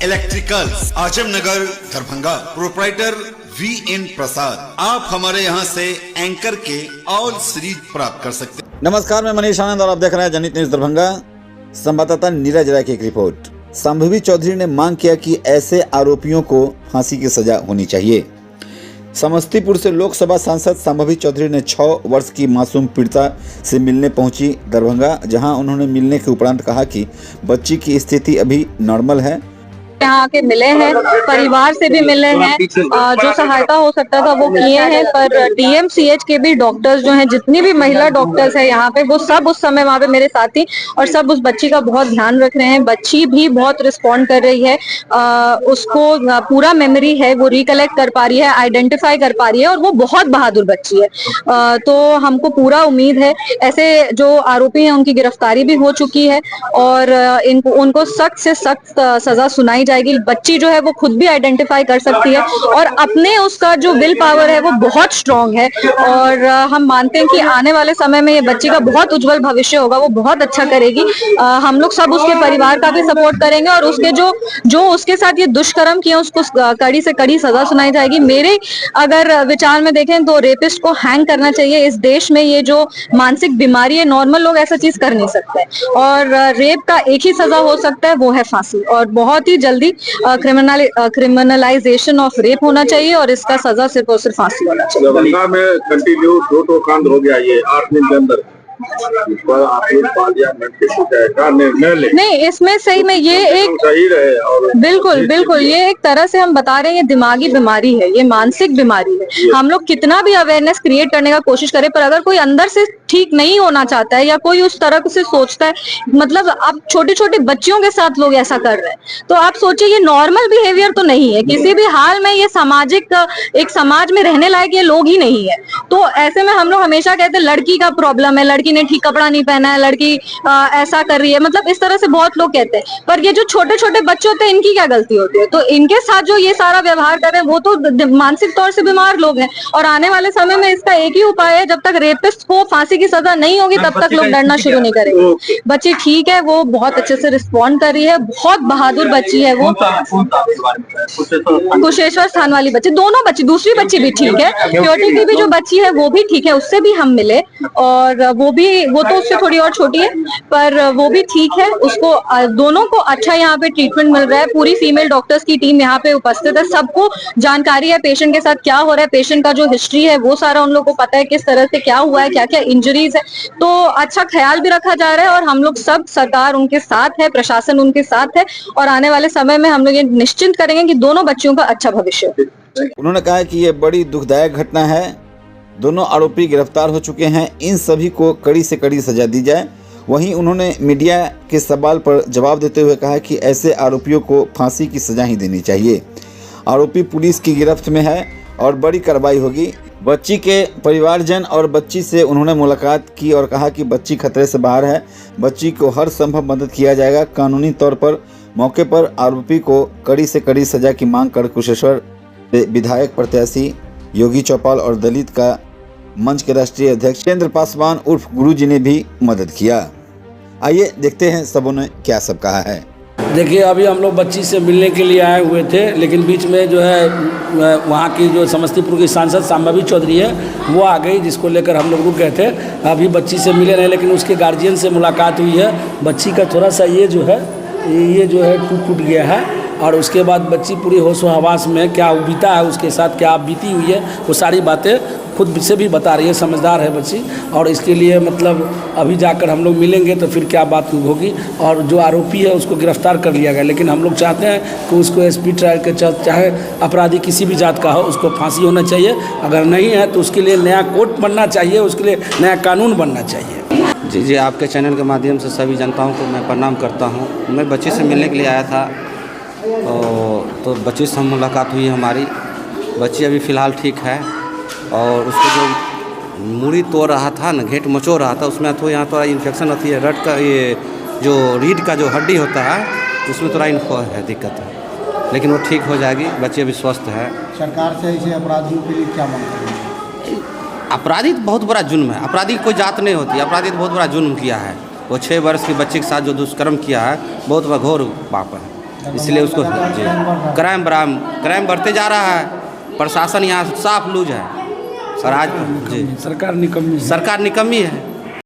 Electricals, Azamnagar, Darbhanga. Proprietor VN प्रसाद। आप हमारे यहाँ से एंकर के ऑल सीरीज प्राप्त कर सकते हैं। नमस्कार, मैं मनीष आनंद और आप देख रहे हैं जनहित न्यूज दरभंगा। संवाददाता नीरज राय की एक रिपोर्ट। संभवी चौधरी ने मांग किया कि ऐसे आरोपियों को फांसी की सजा होनी चाहिए। समस्तीपुर से लोकसभा सांसद संभवी चौधरी ने 6 वर्ष की मासूम पीड़िता से मिलने पहुंची दरभंगा, जहां उन्होंने मिलने के उपरांत कहा कि बच्ची की स्थिति अभी नॉर्मल है। यहाँ आके मिले हैं, परिवार से भी मिले हैं, जो सहायता हो सकता था वो किए हैं। पर DMCH के भी डॉक्टर्स जो हैं, जितनी भी महिला डॉक्टर्स हैं यहाँ पे, वो सब उस समय वहाँ पे मेरे साथ थी और सब उस बच्ची का बहुत ध्यान रख रहे हैं। बच्ची भी बहुत रिस्पॉन्ड कर रही है, उसको पूरा मेमोरी है, वो रिकलेक्ट कर पा रही है, आइडेंटिफाई कर पा रही है और वो बहुत बहादुर बच्ची है। तो हमको पूरा उम्मीद है, ऐसे जो आरोपी हैं उनकी गिरफ्तारी भी हो चुकी है और उनको सख्त से सख्त सजा सुनाई जाएगी। बच्ची जो है वो खुद भी आइडेंटिफाई कर सकती है और अपने उसका जो विल पावर है वो बहुत स्ट्रांग है और हम मानते हैं कि आने वाले समय में ये बच्ची का बहुत उज्जवल भविष्य होगा, वो बहुत अच्छा करेगी। हम लोग सब उसके परिवार का भी सपोर्ट करेंगे और उसके जो उसके साथ ये दुष्कर्म किए उसको कड़ी से कड़ी सजा सुनाई जाएगी। मेरे अगर विचार में देखें तो रेपिस्ट को हैंग करना चाहिए। इस देश में ये जो मानसिक बीमारी है, नॉर्मल लोग ऐसा चीज कर नहीं सकते और रेप का एक ही सजा हो सकता है, वो है फांसी। और बहुत ही जल्दी क्रिमिनलाइजेशन ऑफ रेप होना चाहिए और इसका सजा सिर्फ और सिर्फ फांसी होना चाहिए। दरभंगा में कंटिन्यू 2 कांड हो गया ये 8 दिन के अंदर। इस पर आप नहीं, इसमें सही में ये एक सही रहे और बिल्कुल ये एक तरह से हम बता रहे हैं, ये दिमागी बीमारी है, ये मानसिक बीमारी है। हम लोग कितना भी अवेयरनेस क्रिएट करने का कोशिश करें, पर अगर कोई अंदर से ठीक नहीं होना चाहता है या कोई उस तरह से सोचता है, मतलब आप छोटे छोटे बच्चियों के साथ लोग ऐसा कर रहे हैं, तो आप सोचिए ये नॉर्मल बिहेवियर तो नहीं है किसी भी हाल में। ये सामाजिक, एक समाज में रहने लायक ये लोग ही नहीं है। तो ऐसे में हम लोग हमेशा कहते हैं लड़की का प्रॉब्लम है, लड़की ने ठीक कपड़ा नहीं पहना है, लड़की ऐसा कर रही है, मतलब इस तरह से बहुत लोग कहते हैं। पर ये जो छोटे छोटे बच्चे होते हैं, इनकी क्या गलती होती है? तो इनके साथ जो ये सारा व्यवहार कर रहे हैं वो तो मानसिक तौर से बीमार लोग हैं और आने वाले समय में इसका एक ही उपाय है, जब तक रेपिस्ट को फांसी की सजा नहीं होगी तब तक लोग डरना शुरू नहीं करेंगे। बच्ची ठीक है, वो बहुत अच्छे से रिस्पॉन्ड कर रही है, बहुत बहादुर बच्ची है वो। कुशेश्वर स्थान वाली बच्ची, दोनों बच्ची, दूसरी बच्ची भी ठीक है, क्योटी की भी जो बच्ची है वो भी ठीक है, उससे भी हम मिले और वो तो उससे थोड़ी और छोटी है पर वो भी ठीक है। उसको दोनों को अच्छा यहाँ पे ट्रीटमेंट मिल रहा है। पूरी फीमेल डॉक्टर्स की टीम यहाँ पे उपस्थित है, सबको जानकारी है पेशेंट के साथ क्या हो रहा है, पेशेंट का जो हिस्ट्री है वो सारा उन लोगों को पता है, किस तरह से क्या हुआ है, क्या क्या इंजरीज है। तो अच्छा ख्याल भी रखा जा रहा है और हम लोग सब, सरकार उनके साथ है, प्रशासन उनके साथ है और आने वाले समय में हम लोग ये निश्चिंत करेंगे कि दोनों बच्चियों का अच्छा भविष्य हो। उन्होंने कहा कि ये बड़ी दुखदायक घटना है, दोनों आरोपी गिरफ्तार हो चुके हैं, इन सभी को कड़ी से कड़ी सजा दी जाए। वहीं उन्होंने मीडिया के सवाल पर जवाब देते हुए कहा कि ऐसे आरोपियों को फांसी की सजा ही देनी चाहिए। आरोपी पुलिस की गिरफ्त में है और बड़ी कार्रवाई होगी। बच्ची के परिवारजन और बच्ची से उन्होंने मुलाकात की और कहा कि बच्ची खतरे से बाहर है, बच्ची को हर संभव मदद किया जाएगा। कानूनी तौर पर मौके पर आरोपी को कड़ी से कड़ी सजा की मांग कर कुशेश्वर विधायक प्रत्याशी योगी चौपाल और दलित का मंच के राष्ट्रीय अध्यक्ष चंद्र पासवान उर्फ गुरुजी ने भी मदद किया। आइए देखते हैं सबों ने क्या सब कहा है। देखिए, अभी हम लोग बच्ची से मिलने के लिए आए हुए थे, लेकिन बीच में जो है वहाँ की जो समस्तीपुर की सांसद संभवी चौधरी है वो आ गई, जिसको लेकर हम लोग रुक गए थे। अभी बच्ची से मिले नहीं, लेकिन उसके गार्जियन से मुलाकात हुई है। बच्ची का थोड़ा सा ये जो है टूट गया है और उसके बाद बच्ची पूरी होशो हवास में क्या बीता है, उसके साथ क्या बीती हुई है, वो सारी बातें खुद से भी बता रही है। समझदार है बच्ची और इसके लिए मतलब अभी जाकर हम लोग मिलेंगे तो फिर क्या बात होगी। और जो आरोपी है उसको गिरफ्तार कर लिया गया, लेकिन हम लोग चाहते हैं कि उसको SP ट्रायल के चाहे अपराधी किसी भी जात का हो, उसको फांसी होना चाहिए। अगर नहीं है तो उसके लिए नया कोर्ट बनना चाहिए, उसके लिए नया कानून बनना चाहिए। जी, आपके चैनल के माध्यम से सभी जनताओं को मैं प्रणाम करता हूँ। मैं बच्ची से मिलने के लिए आया था तो बच्ची से मुलाकात हुई हमारी। बच्ची अभी फ़िलहाल ठीक है और उसको जो मूड़ी तोड़ रहा था ना, घेट मचो रहा था, उसमें तो यहाँ थोड़ा इन्फेक्शन होती है, रट का ये जो रीढ़ का जो हड्डी होता है उसमें थोड़ा है, दिक्कत है, लेकिन वो ठीक हो जाएगी। बच्ची अभी स्वस्थ है। सरकार से ऐसे अपराधियों के लिए क्या मांग करेंगे? अपराधी तो बहुत बड़ा जुल्म है, अपराधी की कोई जात नहीं होती, अपराधी तो बहुत बड़ा जुल्म किया है। वो 6 वर्ष की बच्ची के साथ जो दुष्कर्म किया है बहुत बड़ा घोर पाप है। इसलिए उसको जी क्राइम बढ़ते जा रहा है। प्रशासन यहाँ साफ लूज है और आज जी सरकार निकम्मी है। सरकार निकम्मी है।